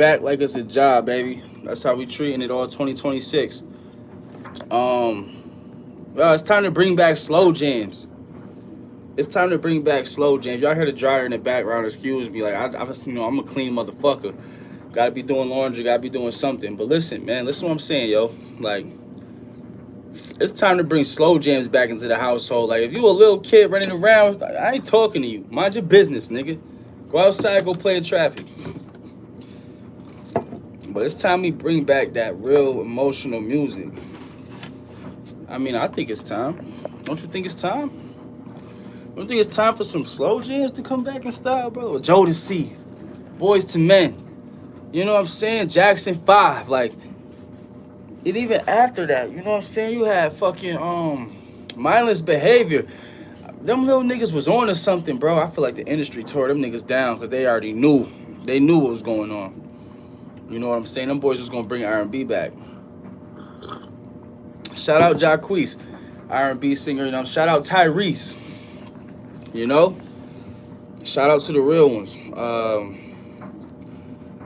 back like it's a job, baby. That's how we treating it all 2026. Well, it's time to bring back slow jams. It's time to bring back slow jams. Y'all hear the dryer in the background? Excuse me. Like I just, I'm a clean motherfucker. Gotta be doing laundry. Gotta be doing something. But listen, man. Listen to what I'm saying, yo. Like it's time to bring slow jams back into the household. Like if you a little kid running around, I ain't talking to you. Mind your business, nigga. Go outside. Go play in traffic. But it's time we bring back that real emotional music. I mean, I think it's time. Don't you think it's time? Don't you think it's time for some slow jams to come back in style, bro? Jodeci, Boys to Men. You know what I'm saying? Jackson 5. Like, and even after that, you know what I'm saying? You had fucking mindless behavior. Them little niggas was on to something, bro. I feel like the industry tore them niggas down because they already knew. They knew what was going on. You know what I'm saying? Them boys was gonna bring R&B back. Shout out Jacquees, R&B singer. You know, shout out Tyrese. You know, shout out to the real ones.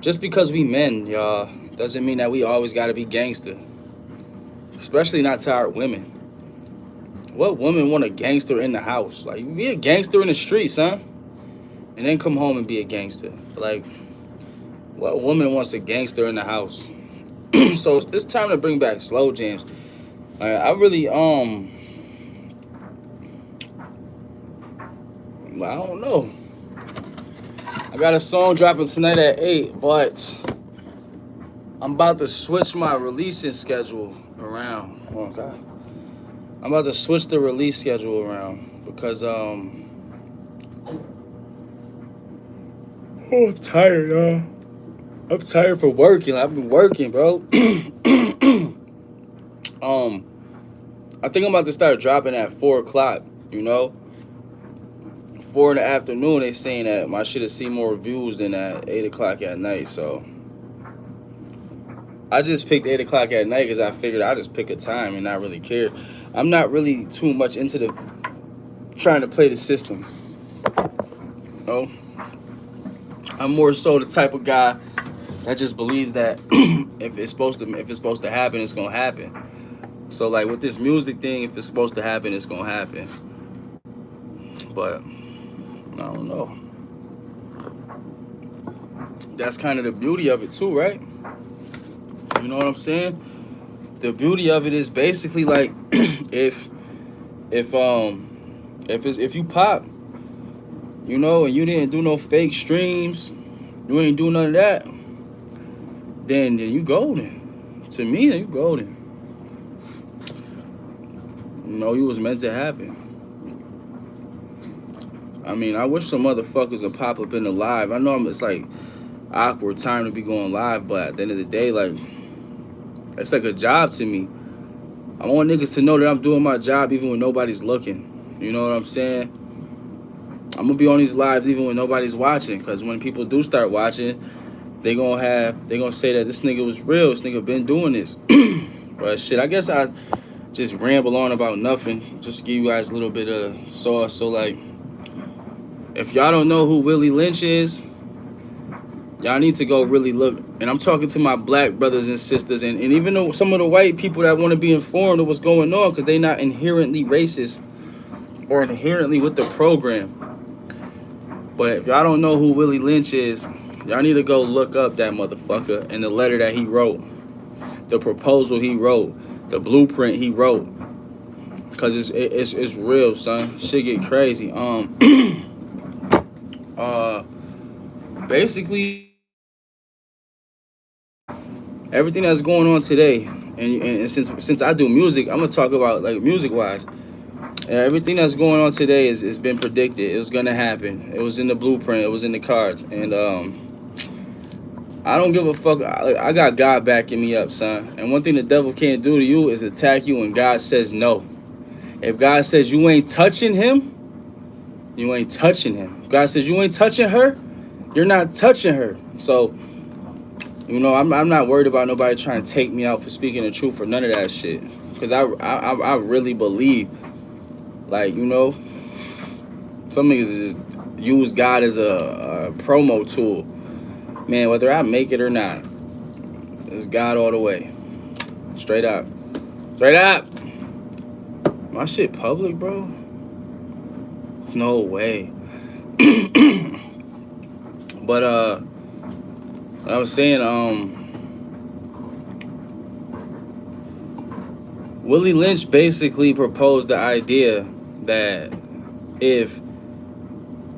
Just because we men, y'all, doesn't mean that we always gotta be gangster. Especially not to our women. What woman want a gangster in the house? Like, be a gangster in the streets, huh? And then come home and be a gangster. Like, what woman wants a gangster in the house? So it's time to bring back slow jams. I really, I don't know. I got a song dropping tonight at 8, but I'm about to switch my releasing schedule around. Oh, God. I'm about to switch the release schedule around because, I'm tired, y'all. I'm tired for working. I've been working, bro. I think I'm about to start dropping at 4 o'clock, you know? 4 in the afternoon, they saying that my shit will see more views than at 8 o'clock at night, so. I just picked 8 o'clock at night because I figured I'd just pick a time and not really care. I'm not really too much into the trying to play the system. You know? I'm more so the type of guy that just believes that if it's supposed to happen, it's gonna happen. So like with this music thing, if it's supposed to happen, it's gonna happen. But I don't know. That's kind of the beauty of it too, right? You know what I'm saying? The beauty of it is basically like if you pop, you know, and you didn't do no fake streams, you ain't do none of that, then you golden. To me, then you golden. You know, you was meant to happen. I mean, I wish some motherfuckers would pop up in the live. I know it's like awkward time to be going live, but at the end of the day, like, it's like a job to me. I want niggas to know that I'm doing my job even when nobody's looking. You know what I'm saying? I'm gonna be on these lives even when nobody's watching, because when people do start watching, they gonna say that this nigga was real, this nigga been doing this. But shit, I guess I just ramble on about nothing, just to give you guys a little bit of sauce. So like, if y'all don't know who Willie Lynch is, y'all need to go really look. And I'm talking to my black brothers and sisters, and even though some of the white people that want to be informed of what's going on, because they not inherently racist or inherently with the program. But if y'all don't know who Willie Lynch is, y'all need to go look up that motherfucker and the letter that he wrote, the proposal he wrote, the blueprint he wrote. Cause it's real, son. Shit get crazy. Basically, everything that's going on today, and since I do music, I'm gonna talk about like music wise. Everything that's going on today is been predicted. It was gonna happen. It was in the blueprint. It was in the cards. And I don't give a fuck. I got God backing me up, son. And one thing the devil can't do to you is attack you when God says no. If God says you ain't touching him, you ain't touching him. If God says you ain't touching her, you're not touching her. So, you know, I'm not worried about nobody trying to take me out for speaking the truth or none of that shit. Because I really believe, like, you know, some niggas just use God as a promo tool. Man, whether I make it or not, it's God all the way. Straight up. Straight up. My shit public, bro? No way. But I was saying, Willie Lynch basically proposed the idea that if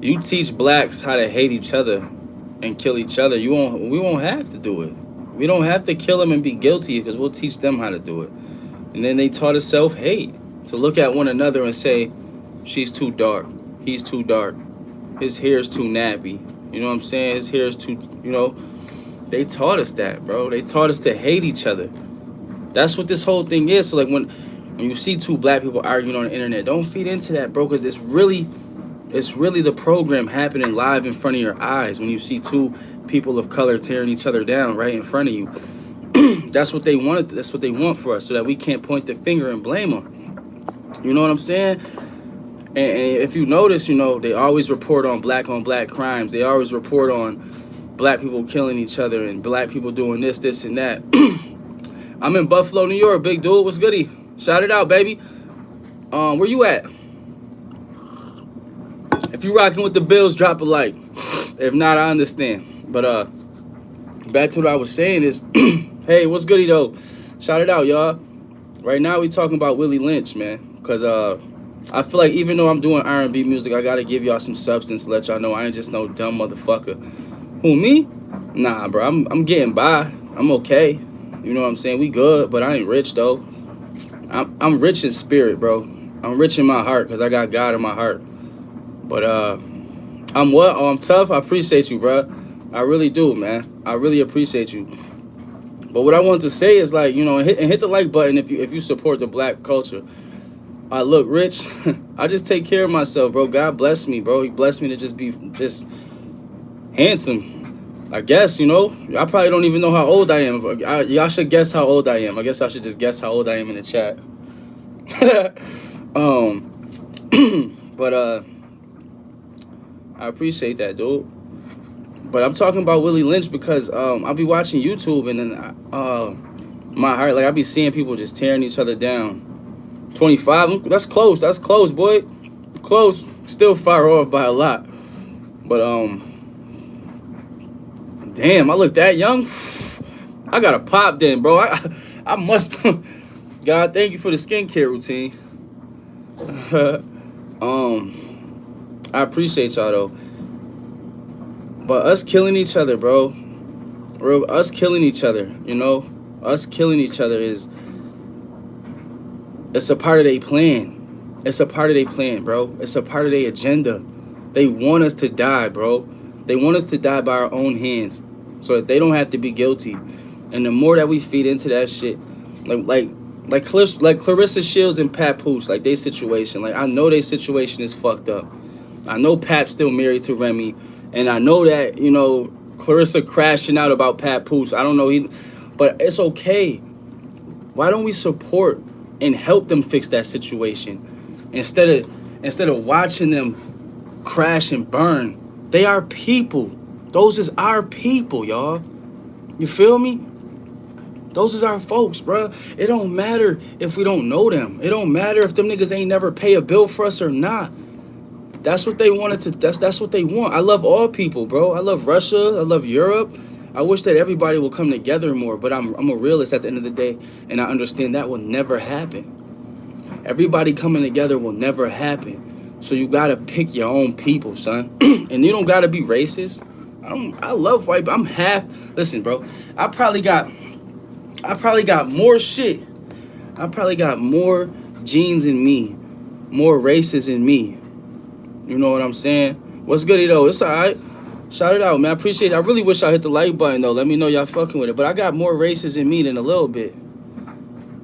you teach blacks how to hate each other and kill each other, we won't have to do it. We don't have to kill them and be guilty because we'll teach them how to do it. And then they taught us self-hate, to look at one another and say, she's too dark, he's too dark, his hair's too nappy. You know what I'm saying? His hair's too, you know. They taught us that, bro. They taught us to hate each other. That's what this whole thing is. So like when you see two black people arguing on the internet, don't feed into that, bro, because it's really the program happening live in front of your eyes when you see two people of color tearing each other down right in front of you. That's what they wanted. That's what they want for us, so that we can't point the finger and blame them. You know what I'm saying? And if you notice, you know, they always report on black crimes. They always report on black people killing each other and black people doing this, and that. I'm in Buffalo, New York, big dude. What's goody? Shout it out, baby. Where you at? If you rocking with the Bills, drop a like. If not, I understand. But back to what I was saying is, hey, what's goody though? Shout it out, y'all. Right now we talking about Willie Lynch, man, cause I feel like even though I'm doing R&B music, I gotta give y'all some substance to let y'all know I ain't just no dumb motherfucker. Who, me? Nah, bro. I'm getting by. I'm okay. You know what I'm saying? We good, but I ain't rich though. I'm rich in spirit, bro. I'm rich in my heart because I got God in my heart. But I'm what? Oh, I'm tough. I appreciate you, bro. I really do, man. I really appreciate you. But what I want to say is, like, you know, hit the like button if you support the black culture. I look rich. I just take care of myself, bro. God bless me, bro. He blessed me to just be handsome. I guess, you know. I probably don't even know how old I am. Y'all should guess how old I am. I guess I should just guess how old I am in the chat. But I appreciate that, dude. But I'm talking about Willie Lynch because I'll be watching YouTube and then my heart, like, I be seeing people just tearing each other down. 25, that's close. That's close, boy. Close. Still far off by a lot. But damn, I look that young. I got a pop then, bro. I must. God, thank you for the skincare routine. I appreciate y'all though. But us killing each other, bro. Us killing each other, you know? Us killing each other it's a part of their plan. It's a part of their plan, bro. It's a part of their agenda. They want us to die, bro. They want us to die by our own hands so that they don't have to be guilty. And the more that we feed into that shit, like Clarissa Shields and Papoose, like, they situation, like, I know their situation is fucked up. I know Pap's still married to Remy, and I know that, you know, Clarissa crashing out about Papoose. I don't know, but it's okay. Why don't we support and help them fix that situation instead of watching them crash and burn? They are people. Those is our people, y'all. You feel me? Those is our folks, bro. It don't matter if we don't know them. It don't matter if them niggas ain't never pay a bill for us or not. That's what they wanted to. That's what they want. I love all people, bro. I love Russia. I love Europe. I wish that everybody will come together more, but I'm a realist at the end of the day, and I understand that will never happen. Everybody coming together will never happen. So you gotta pick your own people, son. And you don't gotta be racist. I love white, but I'm half. Listen, bro. I probably got more shit. I probably got more genes in me, more races in me. You know what I'm saying? What's goody though? It's all right. Shout it out, man. I appreciate it. I really wish I hit the like button though. Let me know y'all fucking with it. But I got more races in me than a little bit.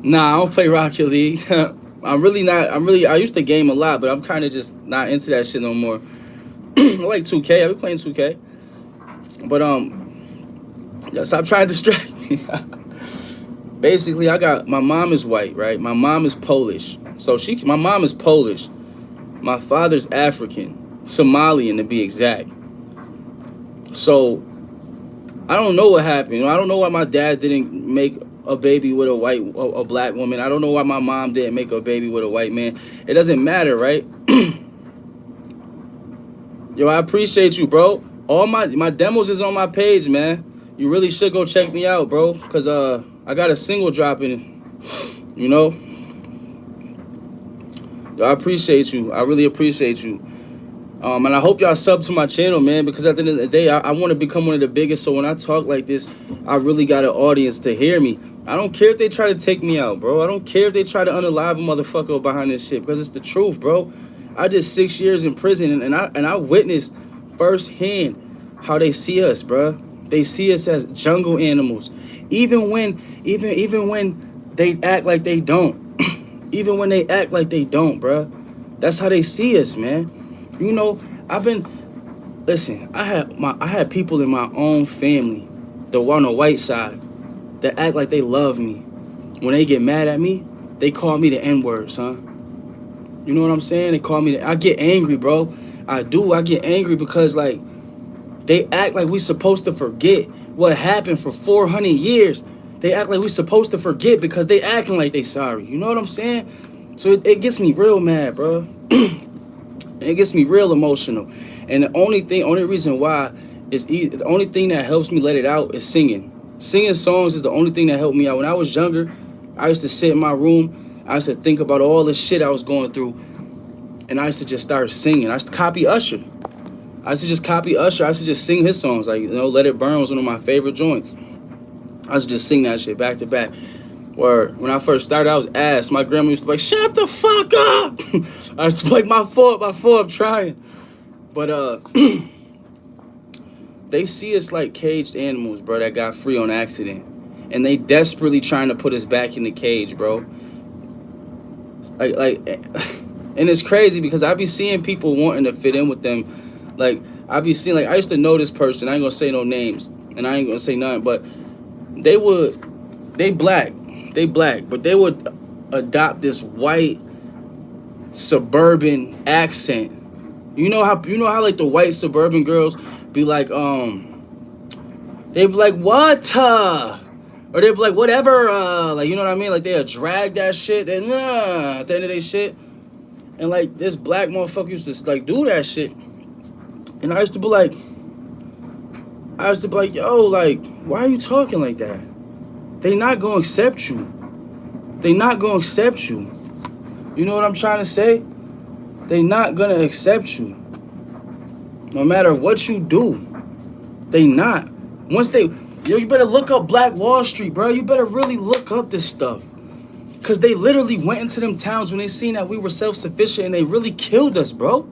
Nah, I don't play Rocket League. I used to game a lot, but I'm kind of just not into that shit no more. I like 2K. I be playing 2K. But yeah, stop trying to distract me. Basically, my mom is white, right? My mom is Polish. So my mom is Polish. My father's African, Somalian to be exact. So I don't know what happened. I don't know why my dad didn't make a baby with a black woman. I don't know why my mom didn't make a baby with a white man. It doesn't matter, right? Yo, I appreciate you, bro. All my demos is on my page, man. You really should go check me out, bro. Cause I got a single dropping, you know. Yo, I appreciate you. I really appreciate you. And I hope y'all sub to my channel, man, because at the end of the day, I want to become one of the biggest. So when I talk like this, I really got an audience to hear me. I don't care if they try to take me out, bro. I don't care if they try to unalive a motherfucker behind this shit, because it's the truth, bro. I did 6 years in prison, and I witnessed firsthand how they see us, bro. They see us as jungle animals, even when they act like they don't, even when they act like they don't, bro. That's how they see us, man. You know, listen, I had people in my own family that were on the white side that act like they love me. When they get mad at me, they call me the N-word, son. You know what I'm saying? They call me I get angry, bro. I do. I get angry because, like, they act like we supposed to forget what happened for 400 years. They act like we supposed to forget because they acting like they sorry. You know what I'm saying? So it gets me real mad, bro. It gets me real emotional. And the only reason why is the only thing that helps me let it out is singing. Singing songs is the only thing that helped me out. When I was younger, I used to sit in my room. I used to think about all the shit I was going through. And I used to just start singing. I used to copy Usher. I used to just sing his songs. Like, you know, Let It Burn was one of my favorite joints. I used to just sing that shit back to back. Where when I first started, I was ass. My grandma used to be like, shut the fuck up. I used to be like, my fault, I'm trying. But they see us like caged animals, bro, that got free on accident. And they desperately trying to put us back in the cage, bro. Like, and it's crazy because I be seeing people wanting to fit in with them. Like, I be seeing, like, I used to know this person. I ain't gonna say no names, and I ain't gonna say nothing, but they black, but they would adopt this white suburban accent. You know how like the white suburban girls be like, they be like, what, or they be like, whatever, like, you know what I mean? Like, they'll drag that shit, and at the end of their shit. And, like, this black motherfucker used to, like, do that shit. And I used to be like, yo, like, why are you talking like that? They not gonna accept you. They not gonna accept you. You know what I'm trying to say? They not gonna accept you. No matter what you do. They not. You better look up Black Wall Street, bro. You better really look up this stuff. Because they literally went into them towns when they seen that we were self-sufficient, and they really killed us, bro.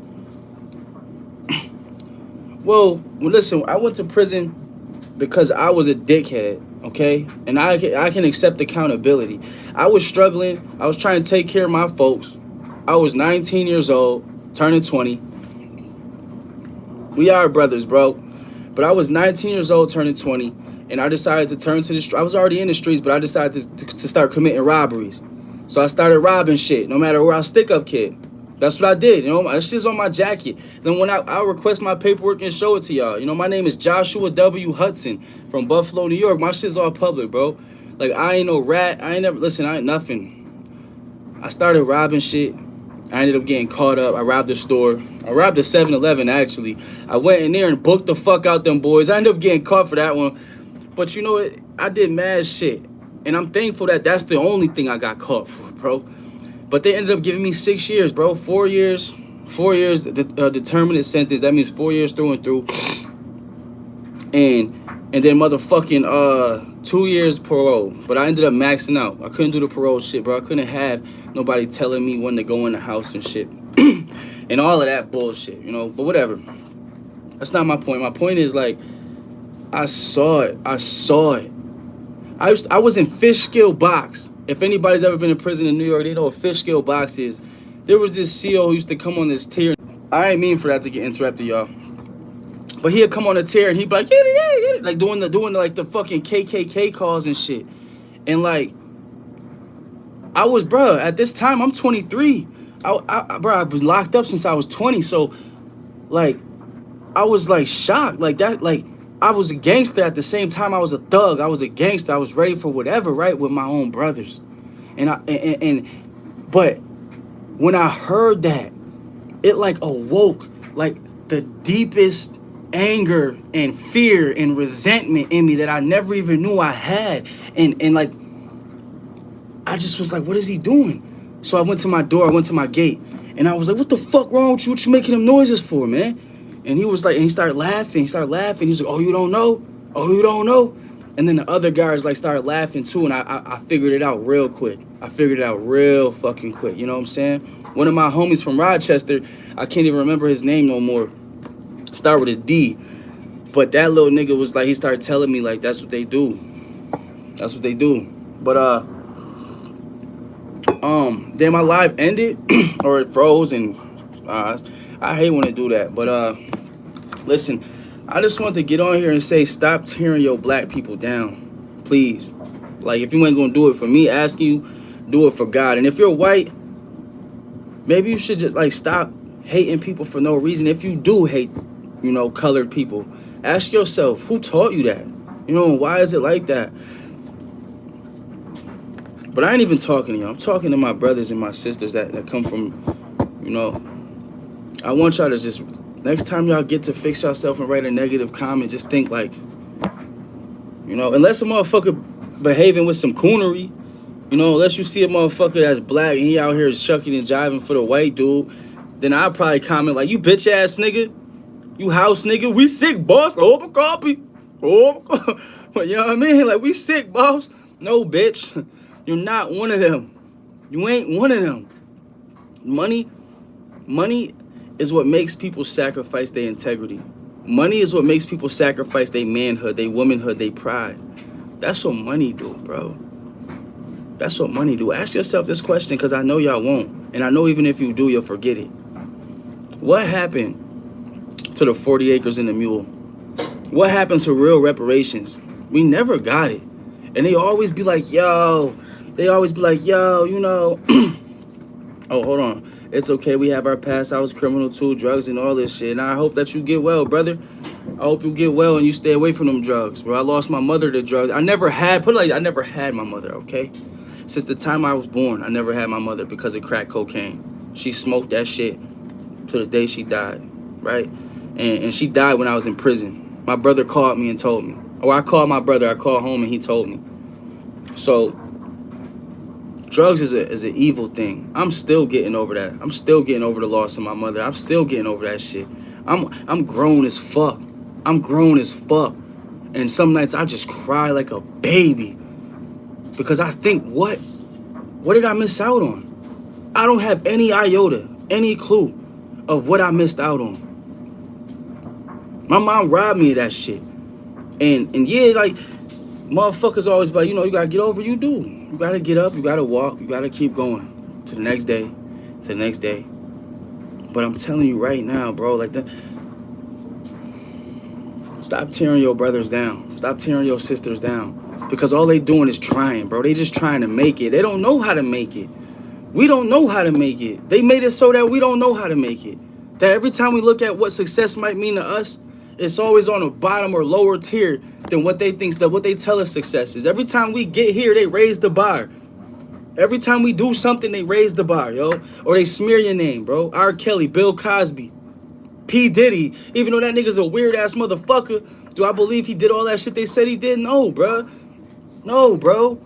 Well, listen, I went to prison because I was a dickhead, okay? And I can accept accountability. I was struggling. I was trying to take care of my folks. I was 19 years old, turning 20. We are brothers, bro. But I was 19 years old, turning 20. And I decided to turn to the streets. I was already in the streets, but I decided to start committing robberies. So I started robbing shit, no matter where I stick up, kid. That's what I did, you know. That shit's on my jacket. Then when I'll request my paperwork and show it to y'all. You know, my name is Joshua W. Hudson from Buffalo, New York. My shit's all public, bro. Like, I ain't no rat. I ain't nothing. I started robbing shit. I ended up getting caught up. I robbed the store. I robbed the 7-Eleven, actually. I went in there and booked the fuck out them boys. I ended up getting caught for that one. But you know what? I did mad shit. And I'm thankful that that's the only thing I got caught for, bro. But they ended up giving me 6 years, bro. 4 years. 4 years, determinate sentence. That means 4 years through and through. And then motherfucking 2 years parole. But I ended up maxing out. I couldn't do the parole shit, bro. I couldn't have nobody telling me when to go in the house and shit. And all of that bullshit, you know. But whatever. That's not my point. My point is, like, I saw it. I was in Fishkill Box. If anybody's ever been in prison in New York, they know what Fishkill Box is. There was this CO who used to come on this tier. I ain't mean for that to get interrupted, y'all. But he'd come on the tier and he'd be like, yeah, like doing the fucking KKK calls and shit. And like, I was, bro, at this time, I'm 23. I've been locked up since I was 20. So, like, I was like shocked. Like that, like, I was a gangster at the same time. I was a thug. I was a gangster. I was ready for whatever, right, with my own brothers. But when I heard that, it like awoke like the deepest anger and fear and resentment in me that I never even knew I had. And like, I just was like, what is he doing? So I went to my door, I went to my gate, and I was like, what the fuck wrong with you? What you making them noises for, man? And he was like, and he started laughing. He was like, oh, you don't know? Oh, you don't know? And then the other guys like started laughing too, and I figured it out real quick. I figured it out real fucking quick. You know what I'm saying? One of my homies from Rochester, I can't even remember his name no more. Start with a D. But that little nigga was like, he started telling me like, that's what they do. That's what they do. But then my live ended or it froze, and I hate when they do that. But listen, I just want to get on here and say, stop tearing your black people down, please. Like, if you ain't gonna do it for me asking you, do it for God. And if you're white, maybe you should just like stop hating people for no reason. If you do hate, you know, colored people, ask yourself, who taught you that? You know, why is it like that? But I ain't even talking to you. I'm talking to my brothers and my sisters that come from, you know, I want y'all to just, next time y'all get to fix yourself and write a negative comment, just think like, you know, unless a motherfucker behaving with some coonery, you know, unless you see a motherfucker that's black and he out here shucking and jiving for the white dude, then I'll probably comment like, you bitch ass nigga, you house nigga, we sick, boss, open copy. Oh, but you know what I mean? Like, we sick, boss. No, bitch. You're not one of them. You ain't one of them. Money is what makes people sacrifice their integrity. Money is what makes people sacrifice their manhood, their womanhood, their pride. That's what money do, bro. That's what money do. Ask yourself this question, because I know y'all won't. And I know even if you do, you'll forget it. What happened to the 40 acres and the mule? What happened to real reparations? We never got it. And they always be like, yo, you know, oh, hold on. It's okay. We have our past. I was criminal too, drugs and all this shit. And I hope that you get well, brother. I hope you get well and you stay away from them drugs, bro. I lost my mother to drugs. I never had my mother, okay? Since the time I was born, I never had my mother because of crack cocaine. She smoked that shit till the day she died, right? And she died when I was in prison. My brother called me and told me. Or I called my brother. I called home and he told me. So drugs is an evil thing. I'm still getting over that. I'm still getting over the loss of my mother. I'm still getting over that shit. I'm grown as fuck. I'm grown as fuck. And some nights I just cry like a baby. Because I think, what did I miss out on? I don't have any iota, any clue of what I missed out on. My mom robbed me of that shit. And yeah, like, motherfuckers always be like, you know, you gotta get over, you do. You gotta get up, you gotta walk, you gotta keep going to the next day, to the next day. But I'm telling you right now, bro, like that, stop tearing your brothers down. Stop tearing your sisters down. Because all they doing is trying, bro. They just trying to make it. They don't know how to make it. We don't know how to make it. They made it so that we don't know how to make it. That every time we look at what success might mean to us, it's always on a bottom or lower tier than what they think, that what they tell us success is. Every time we get here, they raise the bar. Every time we do something, they raise the bar, yo. Or they smear your name, bro. R. Kelly, Bill Cosby, P. Diddy. Even though that nigga's a weird-ass motherfucker, do I believe he did all that shit they said he did? No, bro. No, bro.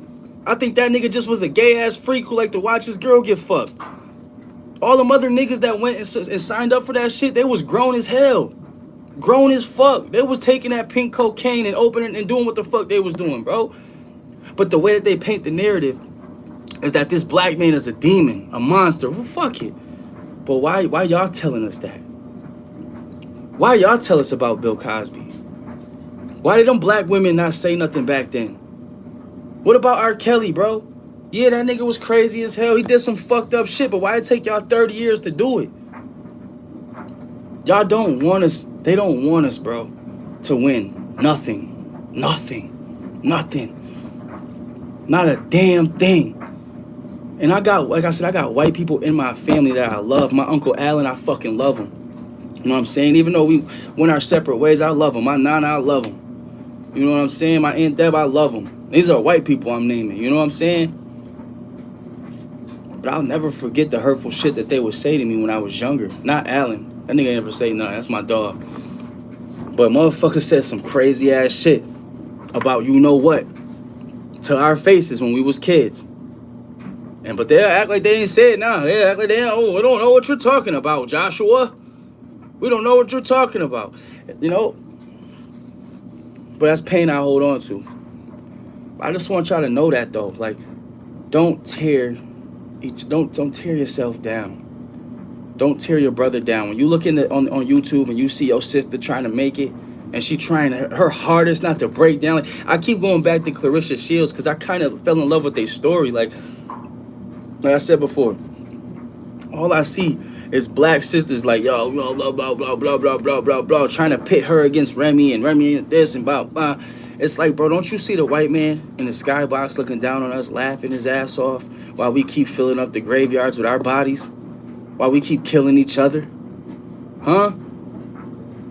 I think that nigga just was a gay-ass freak who liked to watch his girl get fucked. All them other niggas that went and signed up for that shit, they was grown as hell. Grown as fuck. They was taking that pink cocaine and opening and doing what the fuck they was doing, bro. But the way that they paint the narrative is that this black man is a demon, a monster. Well, fuck it. But why y'all telling us that? Why y'all tell us about Bill Cosby? Why did them black women not say nothing back then? What about R. Kelly, bro? Yeah, that nigga was crazy as hell. He did some fucked up shit, but why it take y'all 30 years to do it? Y'all don't want us. They don't want us, bro, to win. Nothing. Nothing. Nothing. Not a damn thing. And I got, like I said, I got white people in my family that I love. My Uncle Alan, I fucking love him. You know what I'm saying? Even though we went our separate ways, I love him. My Nana, I love him. You know what I'm saying? My Aunt Deb, I love them. These are white people I'm naming. You know what I'm saying? But I'll never forget the hurtful shit that they would say to me when I was younger. Not Alan. That nigga ain't never say nothing. That's my dog. But motherfucker said some crazy ass shit about you know what to our faces when we was kids. But they act like they ain't say it now. They act like we don't know what you're talking about, Joshua. We don't know what you're talking about. You know? But that's pain I hold on to. I just want y'all to know that though. Like, don't tear yourself down. Don't tear your brother down. When you look on YouTube and you see your sister trying to make it, and she trying her hardest not to break down. Like, I keep going back to Clarissa Shields because I kind of fell in love with their story. Like I said before, all I see is black sisters like, yo, blah, blah, blah, blah, blah, blah, blah, blah, blah, trying to pit her against Remy and this and blah, blah. It's like, bro, don't you see the white man in the skybox looking down on us, laughing his ass off while we keep filling up the graveyards with our bodies? While we keep killing each other? Huh?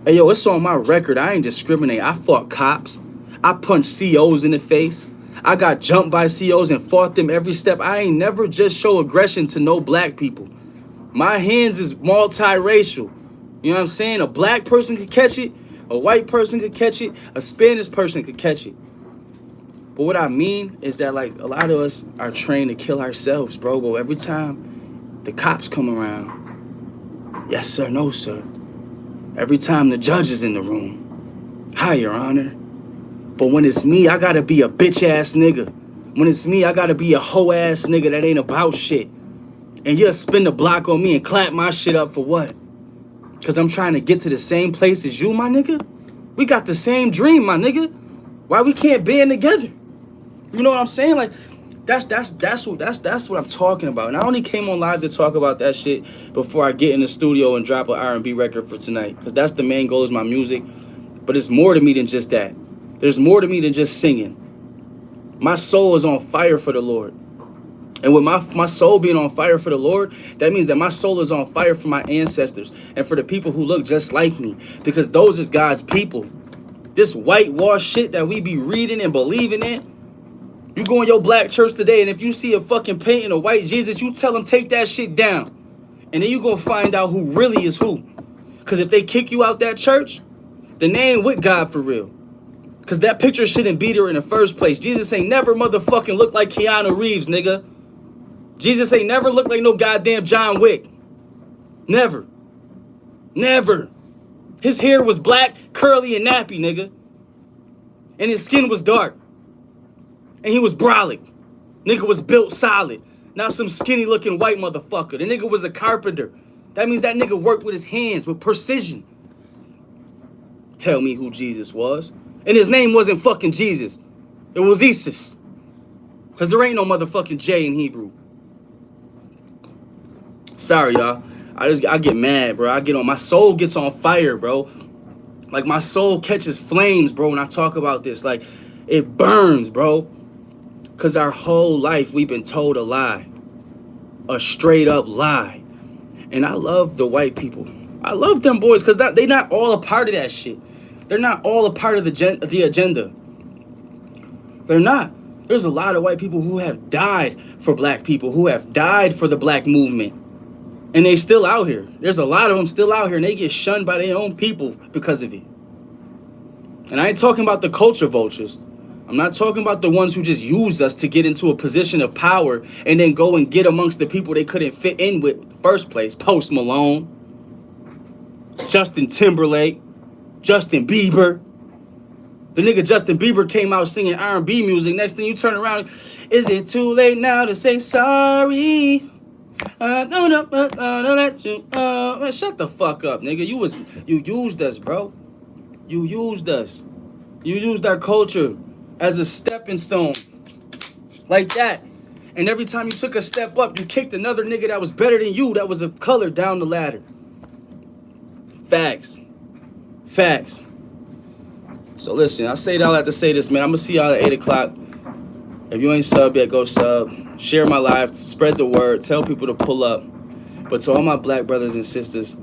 Hey, yo, it's on my record. I ain't discriminate. I fought cops. I punched COs in the face. I got jumped by COs and fought them every step. I ain't never just show aggression to no black people. My hands is multiracial. You know what I'm saying? A black person could catch it. A white person could catch it. A Spanish person could catch it. But what I mean is that, like, a lot of us are trained to kill ourselves, bro. But every time the cops come around, yes, sir, no, sir. Every time the judge is in the room, hi, your honor. But when it's me, I gotta be a bitch-ass nigga. When it's me, I gotta be a hoe-ass nigga that ain't about shit. And you'll spin the block on me and clap my shit up for what? Because I'm trying to get to the same place as you, my nigga? We got the same dream, my nigga. Why we can't band together? You know what I'm saying? Like, that's what I'm talking about. And I only came on live to talk about that shit before I get in the studio and drop an R&B record for tonight. Because that's the main goal, is my music. But it's more to me than just that. There's more to me than just singing. My soul is on fire for the Lord. And with my soul being on fire for the Lord, that means that my soul is on fire for my ancestors and for the people who look just like me. Because those is God's people. This whitewash shit that we be reading and believing in. You go in your black church today, and if you see a fucking painting of white Jesus, you tell them take that shit down. And then you gonna find out who really is who. Because if they kick you out that church, then they ain't with God for real. Because that picture shouldn't be there in the first place. Jesus ain't never motherfucking looked like Keanu Reeves, nigga. Jesus ain't never looked like no goddamn John Wick. Never. Never. His hair was black, curly, and nappy, nigga. And his skin was dark. And he was brolic. Nigga was built solid. Not some skinny looking white motherfucker. The nigga was a carpenter. That means that nigga worked with his hands, with precision. Tell me who Jesus was. And his name wasn't fucking Jesus. It was Isis. Because there ain't no motherfucking J in Hebrew. Sorry, y'all. I get mad, bro. My soul gets on fire, bro. Like, my soul catches flames, bro, when I talk about this. Like, it burns, bro. Because our whole life we've been told a lie. A straight up lie. And I love the white people. I love them boys because they not all a part of that shit. They're not all a part of the agenda. They're not. There's a lot of white people who have died for black people, who have died for the black movement. And they still out here. There's a lot of them still out here, and they get shunned by their own people because of it. And I ain't talking about the culture vultures. I'm not talking about the ones who just use us to get into a position of power and then go and get amongst the people they couldn't fit in with in the first place. Post Malone, Justin Timberlake, Justin Bieber. The nigga Justin Bieber came out singing R&B music. Next thing you turn around, is it too late now to say sorry? Don't let you. Man, shut the fuck up, nigga. You used us, bro. You used us. You used our culture as a stepping stone, like that. And every time you took a step up, you kicked another nigga that was better than you, that was of color, down the ladder. Facts. Facts. So listen, I say that I have to say this, man. I'm gonna see y'all at 8 o'clock. If you ain't sub yet, go sub. Share my live, spread the word, tell people to pull up. But to all my black brothers and sisters,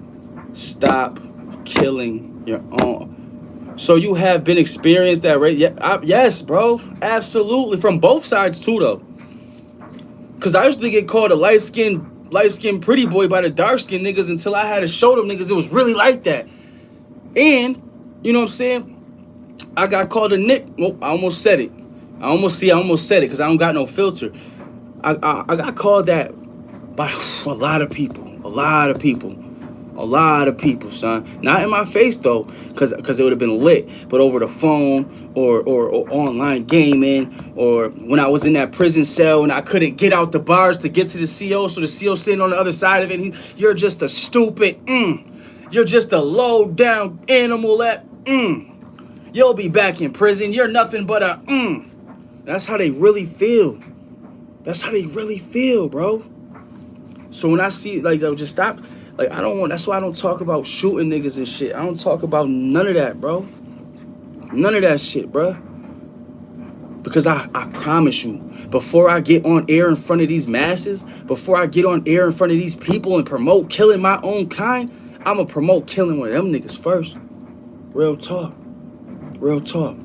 stop killing your own. So you have been experienced that, right? Yeah, yes, bro, absolutely, from both sides too, though. Cause I used to get called a light skinned pretty boy by the dark skinned niggas until I had to show them niggas it was really like that. And you know what I'm saying? I got called a Nick. Well, I almost said it. I almost said it because I don't got no filter. I got called that by a lot of people. A lot of people. A lot of people, son. Not in my face though, cause it would have been lit. But over the phone or online gaming, or when I was in that prison cell and I couldn't get out the bars to get to the CO, so the CO sitting on the other side of it. You're just a stupid. You're just a low down animal. That. You'll be back in prison. You're nothing but a. That's how they really feel. That's how they really feel, bro. So when I see, like, yo, just stop. Like, I don't want, that's why I don't talk about shooting niggas and shit. I don't talk about none of that, bro. None of that shit, bro. Because I promise you, before I get on air in front of these masses, before I get on air in front of these people and promote killing my own kind, I'm going to promote killing one of them niggas first. Real talk. Real talk.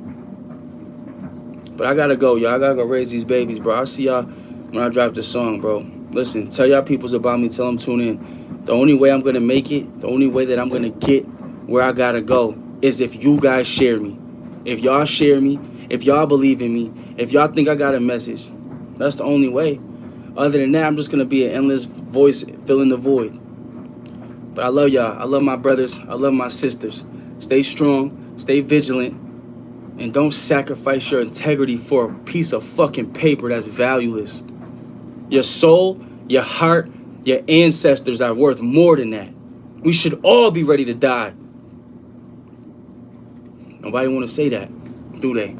But I got to go, y'all. I got to go raise these babies, bro. I'll see y'all when I drop this song, bro. Listen, tell y'all peoples about me. Tell them tune in. The only way I'm going to make it, the only way that I'm going to get where I got to go is if you guys share me. If y'all share me, if y'all believe in me, if y'all think I got a message, that's the only way. Other than that, I'm just going to be an endless voice filling the void. But I love y'all. I love my brothers. I love my sisters. Stay strong. Stay vigilant. And don't sacrifice your integrity for a piece of fucking paper that's valueless. Your soul, your heart, your ancestors are worth more than that. We should all be ready to die. Nobody want to say that, do they?